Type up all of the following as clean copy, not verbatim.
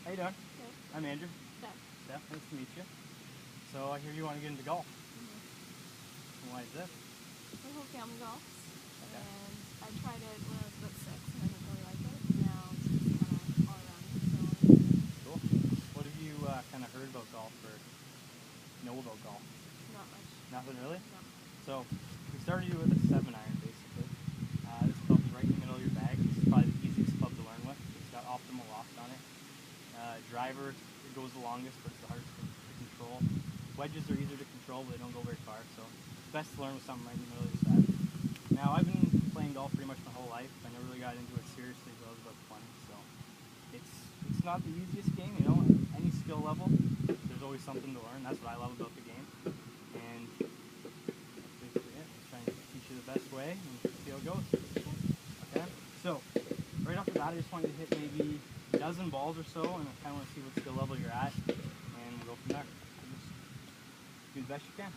How you doing? Good. I'm Andrew. Steph. Steph, nice to meet you. So I hear you want to get into golf. Mm-hmm. And why is this? My whole family golfs, Okay. and I tried it when I was about 6, and I didn't really like it. Now it's just kind of all around me, so Cool. What have you kind of heard about golf or know about golf? not much. Nothing really? No. So we started you with a 7-iron basically. This club's right in the middle of your bag. This is probably the easiest club to learn with. It's got optimal loft on it. Driver, it goes the longest, but it's the hardest to control. Wedges are easier to control, but they don't go very far, so it's best to learn with something right in the middle of your set. Now, I've been playing golf pretty much my whole life. I never really got into it seriously until I was about 20, so it's not the easiest game, you know. Any skill level, there's always something to learn. That's what I love about the game, and that's basically it. Just trying to teach you the best way and see how it goes. Okay? So, right off the bat, I just want you to hit maybe a dozen balls or so, and I kind of want to see what skill level you're at, and we'll go from there. Just do the best you can.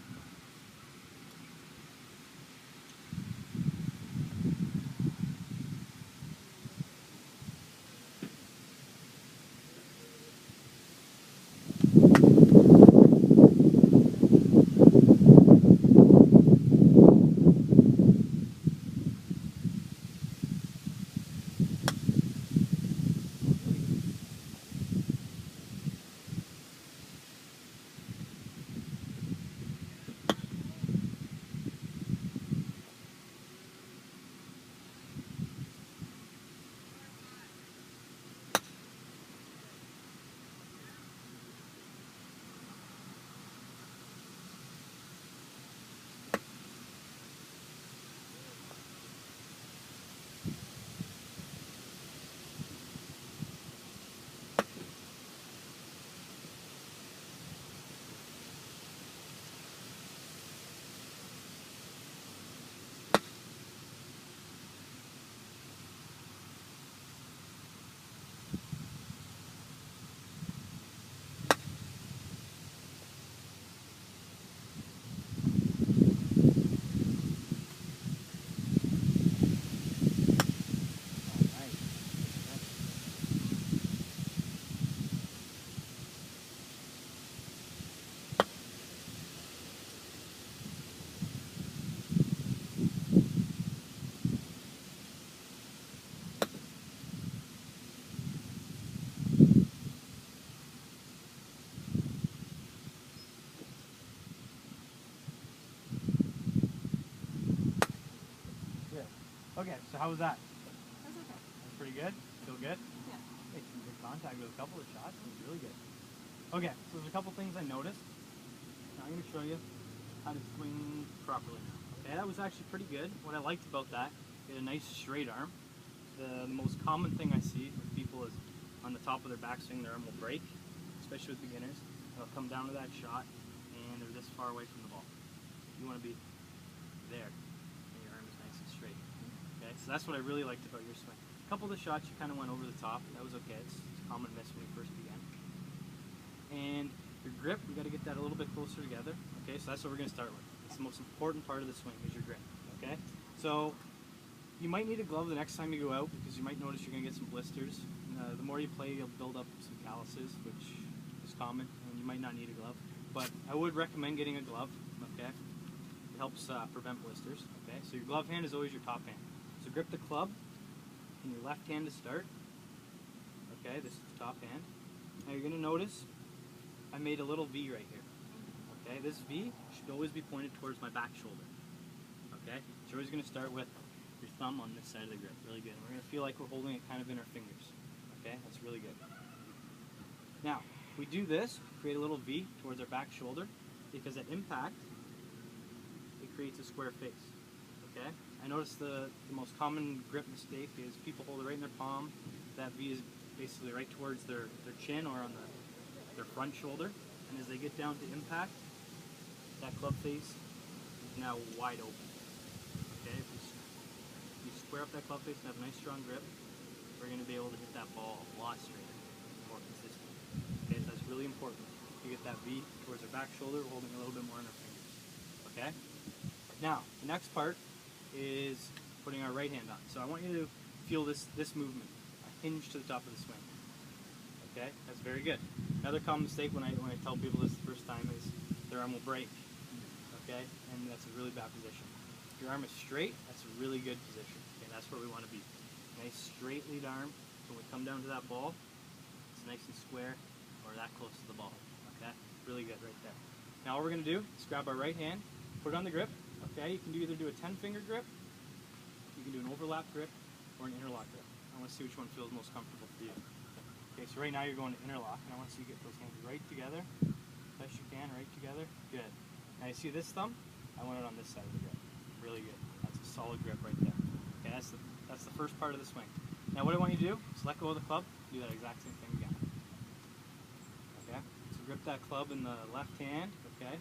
Okay, so how was that? That's okay. That's pretty good? Feel good? Yeah. Hey, some good contact with a couple of shots. That was really good. Okay, so there's a couple things I noticed. Now I'm going to show you how to swing properly now. Okay, that was actually pretty good. What I liked about that, it had a nice straight arm. The most common thing I see with people is on the top of their backswing, their arm will break, especially with beginners. They'll come down to that shot and they're this far away from the ball. You want to be there, and your arm is nice and straight. Okay, so that's what I really liked about your swing. A couple of the shots you kind of went over the top. That was okay. It's a common miss when you first begin. And your grip, we got to get that a little bit closer together. Okay, so that's what we're going to start with. It's the most important part of the swing is your grip. Okay, so you might need a glove the next time you go out because you might notice you're going to get some blisters. The more you play, you'll build up some calluses, which is common, and you might not need a glove. But I would recommend getting a glove. Okay, it helps prevent blisters. Okay, so your glove hand is always your top hand. So grip the club in your left hand to start. Okay, this is the top hand. Now you're going to notice I made a little V right here. Okay, this V should always be pointed towards my back shoulder. Okay, so you're always going to start with your thumb on this side of the grip. Really good. And we're going to feel like we're holding it kind of in our fingers. Okay, that's really good. Now, we do this, create a little V towards our back shoulder, because at impact, it creates a square face. Okay? I notice the most common grip mistake is people hold it right in their palm. That V is basically right towards their chin or on their front shoulder. And as they get down to impact, that club face is now wide open. Okay? If you square up that club face and have a nice strong grip, we're going to be able to hit that ball a lot straighter, more consistent. Okay, so that's really important. You get that V towards our back shoulder, we're holding a little bit more in our fingers. Okay? Now, the next part is putting our right hand on. So I want you to feel this movement, a hinge to the top of the swing. Okay, that's very good. Another common mistake when I tell people this the first time is their arm will break. Okay, and that's a really bad position. If your arm is straight, that's a really good position. Okay, that's where we want to be. Nice straight lead arm. So when we come down to that ball, it's nice and square or that close to the ball. Okay, really good right there. Now what we're going to do is grab our right hand, put it on the grip. Okay, you can either do a 10-finger grip, you can do an overlap grip, or an interlock grip. I want to see which one feels most comfortable for you. Okay, so right now you're going to interlock, and I want to see you get those hands right together, best you can, right together. Good. Now you see this thumb? I want it on this side of the grip. Really good. That's a solid grip right there. Okay, that's the first part of the swing. Now what I want you to do is let go of the club, do that exact same thing again. Okay, so grip that club in the left hand. Okay,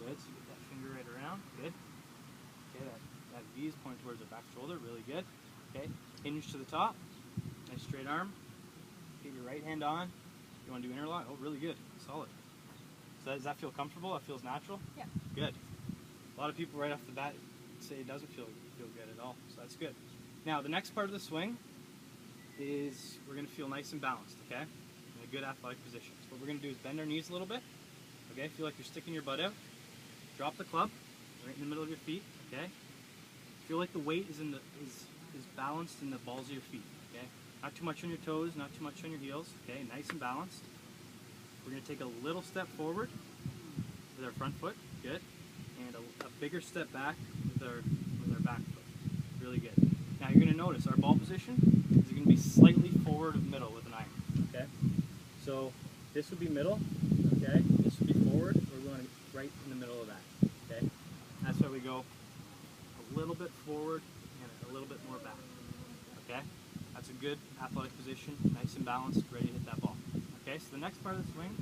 good. So you get that finger right around. Good. Okay, that V is pointing towards the back shoulder. Really good. Okay, hinge to the top. Nice straight arm. Get your right hand on. You want to do interlock? Oh, really good. Solid. So does that feel comfortable? That feels natural? Yeah. Good. A lot of people right off the bat say it doesn't feel good at all. So that's good. Now the next part of the swing is we're going to feel nice and balanced, okay? In a good athletic position. So what we're going to do is bend our knees a little bit. Okay? Feel like you're sticking your butt out. Drop the club right in the middle of your feet, okay? Feel like the weight is balanced in the balls of your feet, okay? Not too much on your toes, not too much on your heels, okay? Nice and balanced. We're going to take a little step forward with our front foot, good, and a bigger step back with our back foot, really good. Now you're going to notice our ball position is going to be slightly forward of middle with an iron, okay? So this would be middle, okay? This would be forward. We're going right in the middle of that, okay? That's why we go a little bit forward and a little bit more back, okay? That's a good athletic position, nice and balanced, ready to hit that ball. Okay, so the next part of the swing,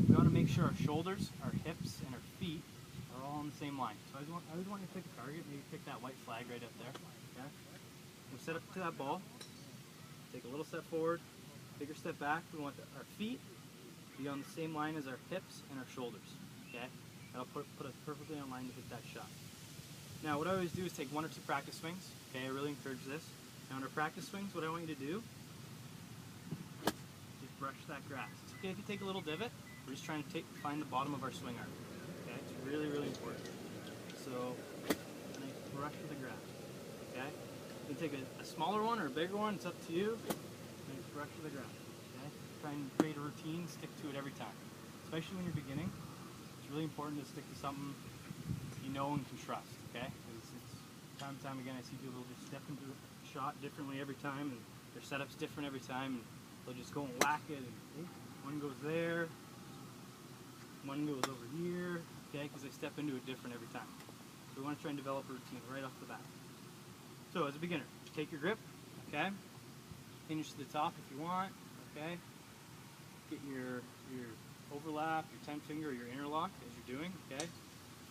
we want to make sure our shoulders, our hips, and our feet are all on the same line. So I always want you to pick a target, maybe pick that white flag right up there. Okay? We'll set up to that ball, take a little step forward, bigger step back. We want our feet to be on the same line as our hips and our shoulders. Okay? That'll put us perfectly on line to hit that shot. Now what I always do is take 1 or 2 practice swings. Okay, I really encourage this. Now in our practice swings, what I want you to do is brush that grass. It's okay if you take a little divot. We're just trying to find the bottom of our swing arm. Okay, it's really, really important. So, a nice brush of the grass. Okay, you can take a smaller one or a bigger one. It's up to you. Nice brush of the grass. Okay, try and create a routine. Stick to it every time, especially when you're beginning. It's really important to stick to something you know and can trust. Okay, because it's time and time again I see people just step into the shot differently every time, and their setup's different every time, and they'll just go and whack it, and one goes there, one goes over here, okay, because they step into it different every time. So we want to try and develop a routine right off the bat. So as a beginner, take your grip, okay, finish to the top if you want, okay, get your overlap, your 10-finger, or your interlock as you're doing, okay,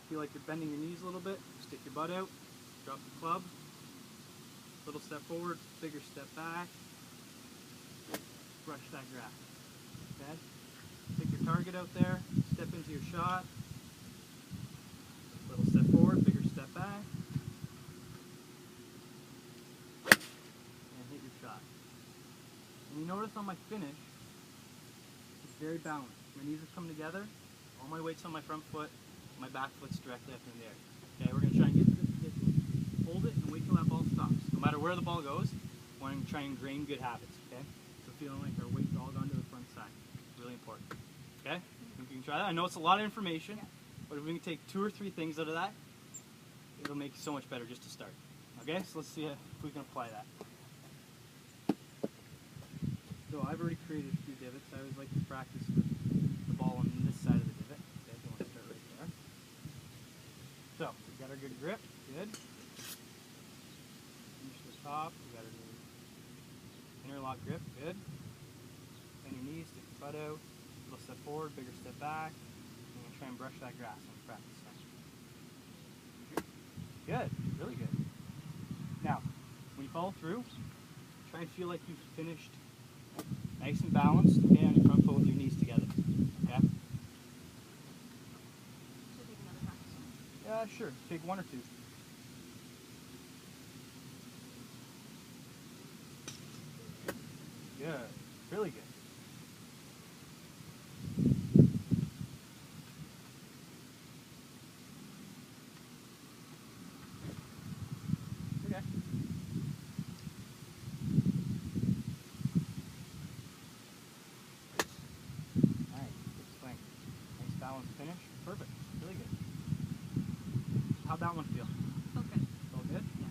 feel like you're bending your knees a little bit, stick your butt out, drop the club, little step forward, bigger step back, brush that grass, okay? Take your target out there, step into your shot, little step forward, bigger step back, and hit your shot. And you notice on my finish, it's very balanced. My knees are coming together, all my weight's on my front foot, my back foot's directly up in the air. Okay, we're going to try and hold it and wait till that ball stops. No matter where the ball goes, we want to try and ingrain good habits, okay? So feeling like our weight's all gone to the front side. Really important. Okay? Think you can try that? I know it's a lot of information, but if we can take 2 or 3 things out of that, it'll make it so much better just to start. Okay? So let's see if we can apply that. So I've already created a few divots. I always like to practice with the ball on this side of the divot. Okay, so I want to start right there. So, we've got our good grip. Good. Finish the top. We got our new interlock grip. Good. Bend your knees, stick your butt out. Little step forward, bigger step back. I'm going to try and brush that grass on the practice swing. Good. Really good. Now, when you follow through, try and feel like you've finished nice and balanced, okay, on your front foot with your knees together. Okay? So take another practice one. Yeah, sure. Take 1 or 2. Good. Really good. How'd that one feel? Okay. Felt good? Yeah.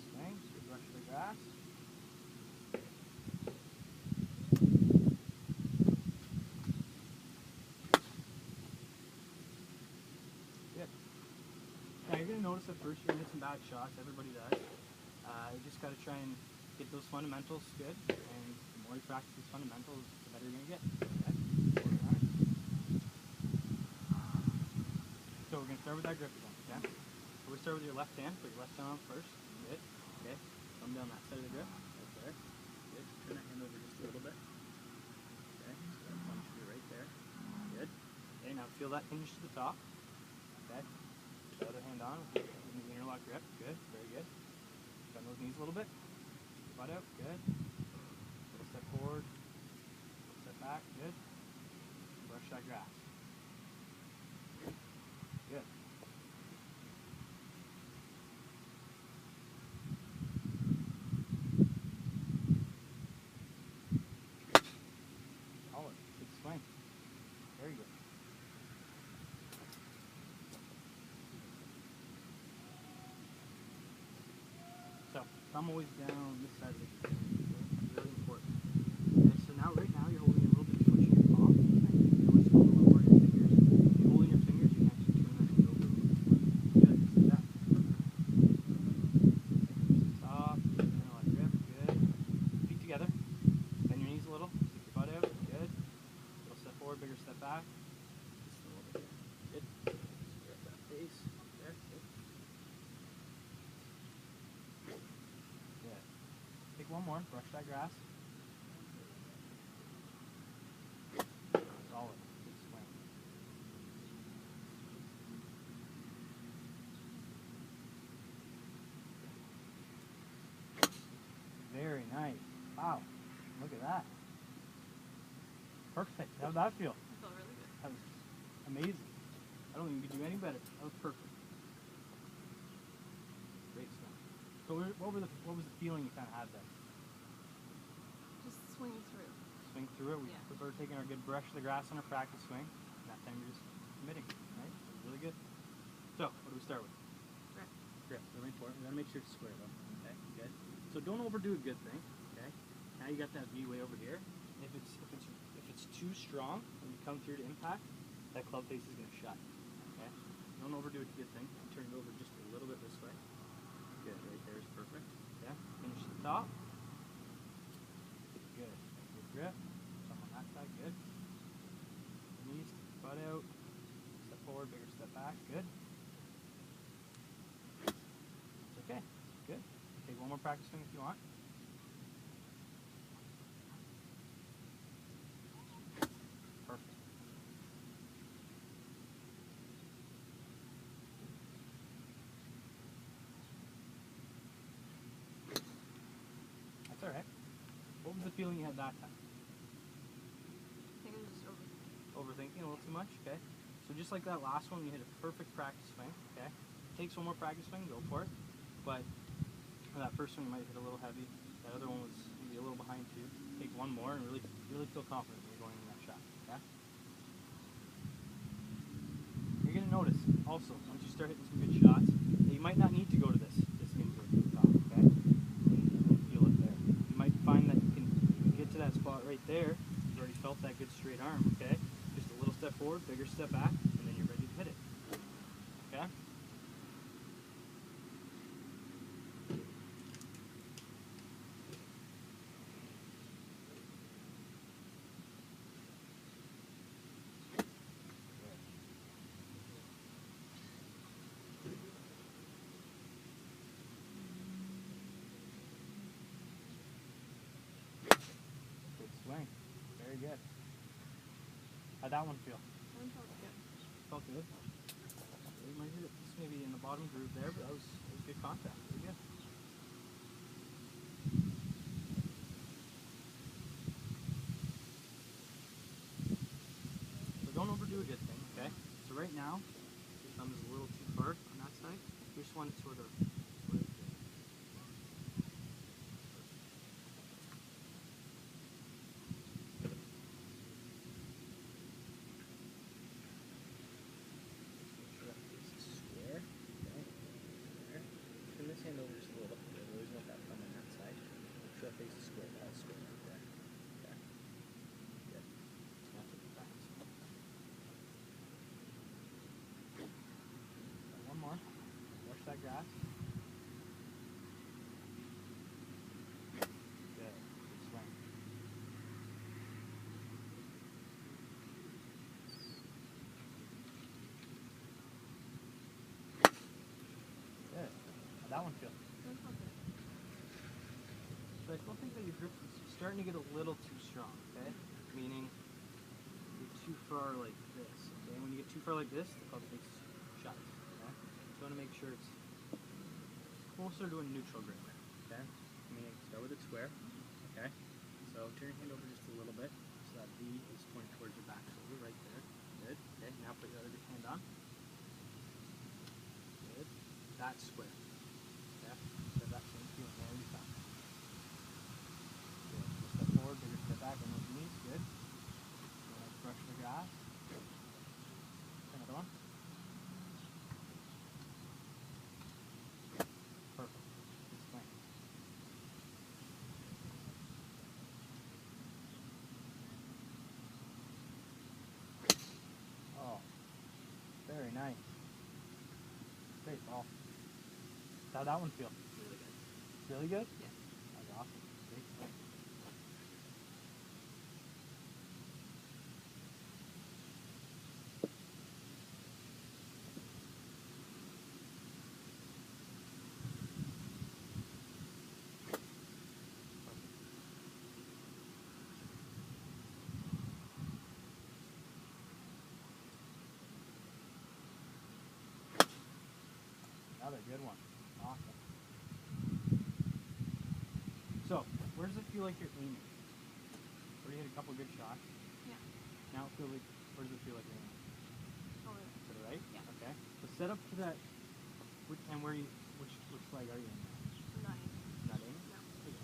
Swing, good brush of the grass. Good. Now you're going to notice at first you're going to hit some bad shots. Everybody does. You just got to try and get those fundamentals good. And the more you practice these fundamentals, the better you're going to get. Okay? Work on it. So we're going to start with that grip again. Okay? So we start with your left hand. Put your left hand on first. Good. Okay. Come down that side of the grip. Right there. Good. Turn that hand over just a little bit. Okay. So that thumb should be right there. Good. Okay. Now feel that hinge to the top. Okay. Put the other hand on with the interlock grip. Good. Very good. Bend those knees a little bit. Butt out. Good. Little step forward. Little step back. Good. Brush that grass. Good. Solid. Good swing. Very good. So, thumb always down this side of the grip. Really important. Okay, so now right now you're holding it a little bit too much in your palm. You always hold a little more in your fingers. If you hold in your fingers, you can actually turn that hand over a little bit more. Good. Just like that. Fingers to the top. Interlock grip. Good. Feet together. Bend your knees a little. Stick your butt out. Good. Little step forward, bigger step back. Just a little bit here. Good. Square up that face. There. Good. Good. Take one more. Brush that grass. Solid. Good swing. Very nice. Wow. Look at that. Perfect. How'd that feel? I felt really good. That was amazing. I don't think you could do any better. That was perfect. Great swing. So what was the feeling you kind of had then? Just swing through. Swing through it. We Yeah. were taking our good brush of the grass on our practice swing. And that time you're just committing, right? That was really good. So what do we start with? Grip. Grip. Really important. We gotta make sure it's square though. Okay. Good. So don't overdo a good thing. Okay. Now you got that V way over here. If it's too strong when you come through to impact, that club face is gonna shut. Okay. Don't overdo a good thing. Turn it over just a little bit this way. Good. Right there is perfect. Okay. Finish the top. Good. Good grip. Some on that side. Good. Knees, butt out. Step forward, bigger step back. Good. It's okay. Good. Take one more practice swing if you want. Perfect. That's alright. What was the feeling you had that time? I think it was just overthinking. Overthinking a little too much? Okay. So just like that last one, you hit a perfect practice swing. Okay. Takes one more practice swing, go for it. But that first one you might hit a little heavy. That other one was maybe a little behind too. Take one more and really feel confident when you're going in that shot. Okay. You're gonna notice also once you start hitting some good shots that you might not need to go to this hinge right to the top. Okay. You're gonna feel it there. You might find that you can get to that spot right there. You've already felt that good straight arm. Okay. Just a little step forward, bigger step back, and then you're ready to hit it. Okay. Good swing. Very good. How'd that one feel? That one felt good. Felt good. You might hit it just maybe in the bottom groove there, but that was good contact. Very good. So don't overdo a good thing, okay? So right now, your thumb is a little too far on that side. You just want it sort of that grass. Good. Good swing. Good. How'd that one feel? That felt good. So I still think that your grip is starting to get a little too strong, okay? Meaning you're too far like this, okay? When you get too far like this, they're called big shots, okay? So you want to make sure it's closer to a neutral grip, okay? Meaning start with it square, okay? So turn your hand over just a little bit so that V is pointing towards your back shoulder right there. Good. Okay, now put your other hand on. Good. That's square. Okay? So that same feeling there you found. Good. Bigger step forward, bigger step back on those knees. Good. Let's brush the grass. Another one. Perfect. Good swing. Oh, very nice. Great ball. How'd that one feel? Really good. Really good? Yeah. That was awesome. Great swing. Another good one. Awesome. So, where does it feel like you're aiming? Where you hit a couple good shots. Yeah. Now it feels like, where does it feel like you're aiming? Over there. To the right? Yeah. Okay. So set up to that, and where you, which flag are you in now? I'm not aiming. Not aiming? No. Okay.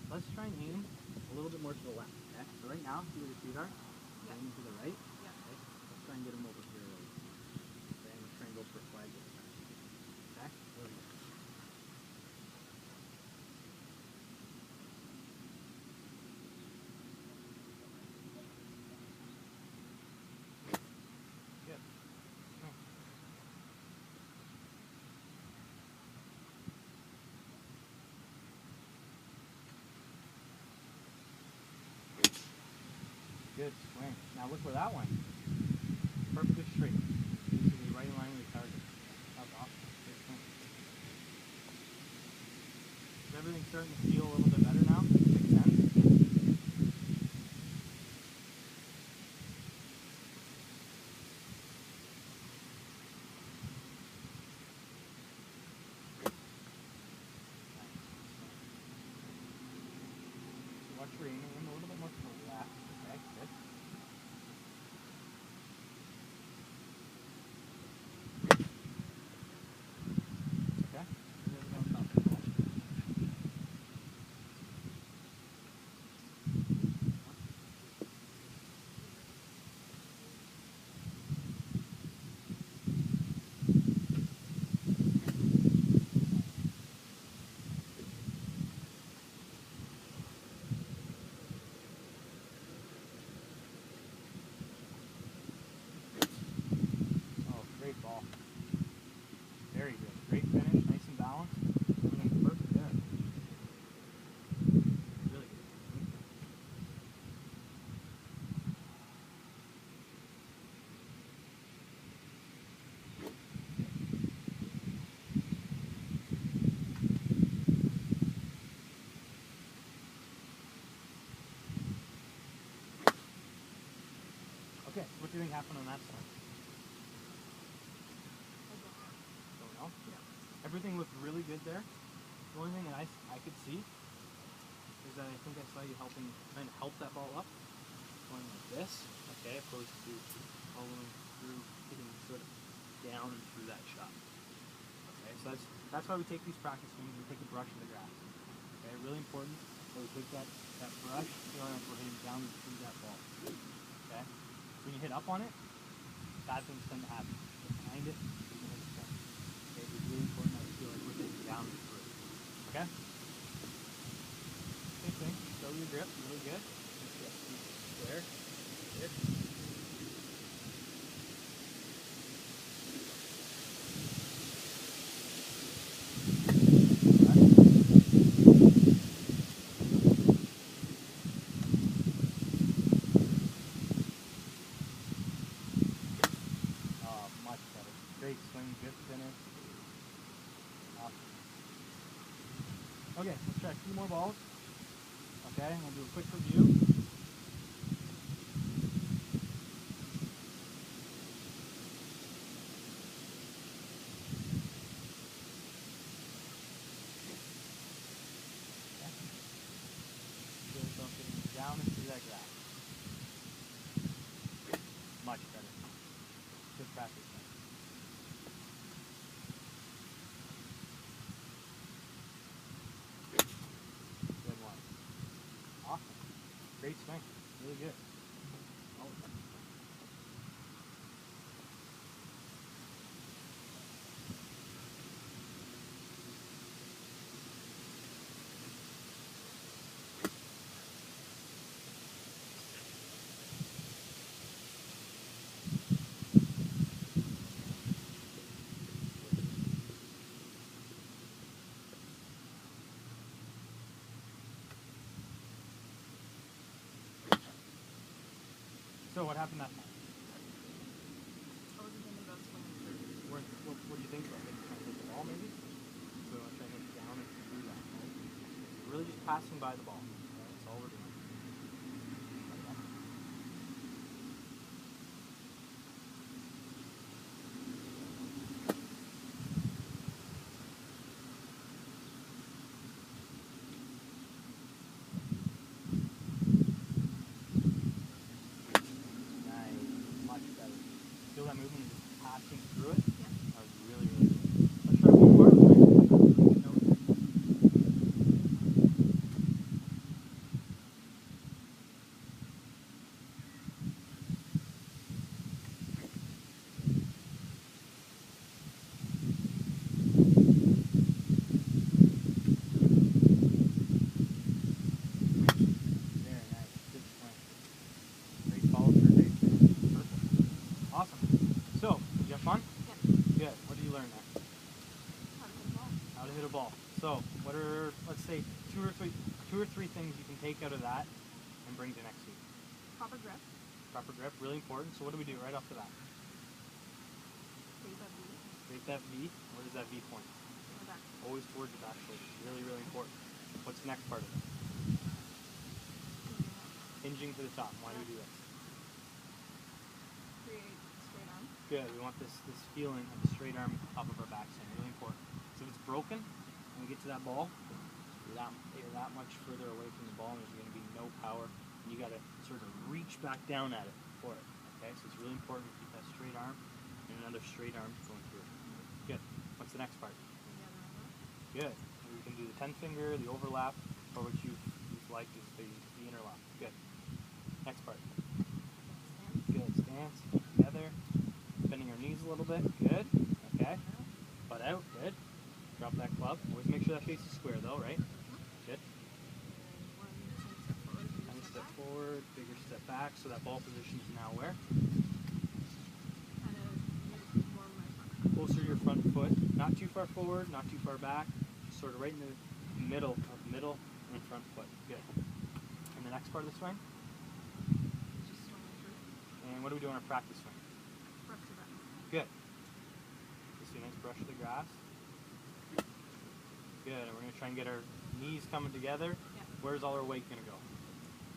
Let's try and aim a little bit more to the left, okay? So right now, see where your feet are? Yeah. Aiming to the right? Yeah. Okay. Let's try and get them over here. Okay, and let's try and go for a flag this time. Okay? There we go. Good. Oh. Good swing. Now look where that went. Perfectly straight. Basically right in line with the target. That was awesome. Good swing. Is everything starting to feel a little bit better now? Makes sense? So watch your aim a little bit more to the left. Okay, good. Okay. And then we're going top of the ball. Oh, great ball. Very good. Great finish. Nice and balanced. Everything's perfect there. Really good. Okay, so what do you think happened on that side? I don't know. Don't know. Yeah. Everything looked really good there. The only thing that I could see is that I think I saw you trying to help that ball up, going like this, okay, opposed to following through, hitting sort of down and through that shot. Okay, so that's why we take these practice swings. We take a brush of the grass. Okay, really important that we take that brush, feeling like we're hitting down and through that ball. Okay, when you hit up on it, bad things tend to happen. Get behind it, you're gonna hit the point. Okay, it's really important that we feel like we're hitting down and through. Okay? Same thing. Show your grip, really good. Square. Good. Okay, let's try 2 more balls. Okay, we'll do a quick review. Feel yourself getting down and through that grass. Much better. Good practice. Good one. Awesome. Great swing. Really good. Oh. So what happened that time? I wasn't thinking about swinging through. What do you think about? Maybe trying to hit the ball maybe? So I'm trying to hit it down and through that. Right? We're really just passing by the ball. Right? That's all we're doing. Nice. Much better. Feel that movement just passing through it? Yeah. That was really, really good. Let's try one more. No. Very nice. Good swing. Great follow through, great finish. Perfect. Awesome. So, did you have fun? Yeah. Good. What did you learn there? How to hit a ball. How to hit a ball. So, what are, let's say, two or three things you can take out of that and bring to next week? Proper grip. Proper grip, really important. So what do we do right off the bat? Create that V. Create that V. Where does that V point? Or back. Always towards the back shoulder. Really, really important. What's the next part of it? Hinging to the top. Why do we do this? Create straight arm. Good. We want this feeling of the straight arm at the top of our backswing. Really important. So if it's broken, when we get to that ball, you're that much further away from the ball, and there's going to be no power. And you got to sort of reach back down at it for it. Okay, so it's really important to keep that straight arm and another straight arm going through it. Good. What's the next part? And the other arm up. Good. We can do the 10 finger, the overlap, or what you've liked is the interlock. Good. Next part. Stance. Good. Stance. Together. Bending our knees a little bit. Good. Okay. Butt out. Good. Drop that club. Always make sure that face is square though, right? Good. One Step forward, bigger step back, so that ball position is now where? Kind of more of my front. Closer to your front foot. Not too far forward, not too far back. Just sort of right in the middle and front foot. Good. And the next part of the swing? Just swinging through. And what do we do on our practice swing? Brush the button. Good. You see a nice brush of the grass. Good. And we're going to try and get our knees coming together. Yeah. Where's all our weight going to go?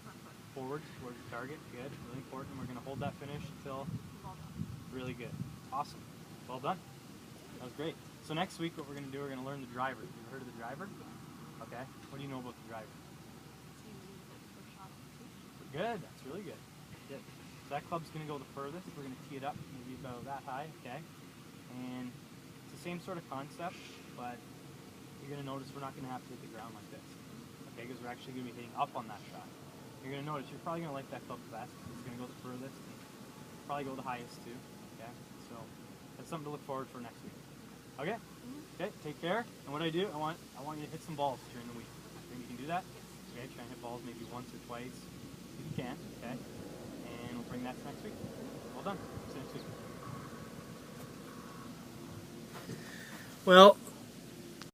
Front foot. Forward towards the target. Good. Really important. We're going to hold that finish until Ball down. really good. Awesome. Well done. That was great. So next week what we're going to do, we're going to learn the driver. Have you heard of the driver? Okay. What do you know about the driver? It's usually the first shot. Good. That's really good. Good. So that club's going to go the furthest. We're going to tee it up maybe about that high. Okay. And it's the same sort of concept, but you're going to notice we're not going to have to hit the ground like this. Okay, because we're actually going to be hitting up on that shot. You're going to notice you're probably going to like that club the best. It's going to go the furthest and probably go the highest too. Okay, so that's something to look forward for next week. Okay. Okay. Take care. And what I do, I want you to hit some balls during the week. Think you can do that? Okay. Try and hit balls maybe once or twice if you can. Okay. And we'll bring that to next week. Well done. See you next week. Well,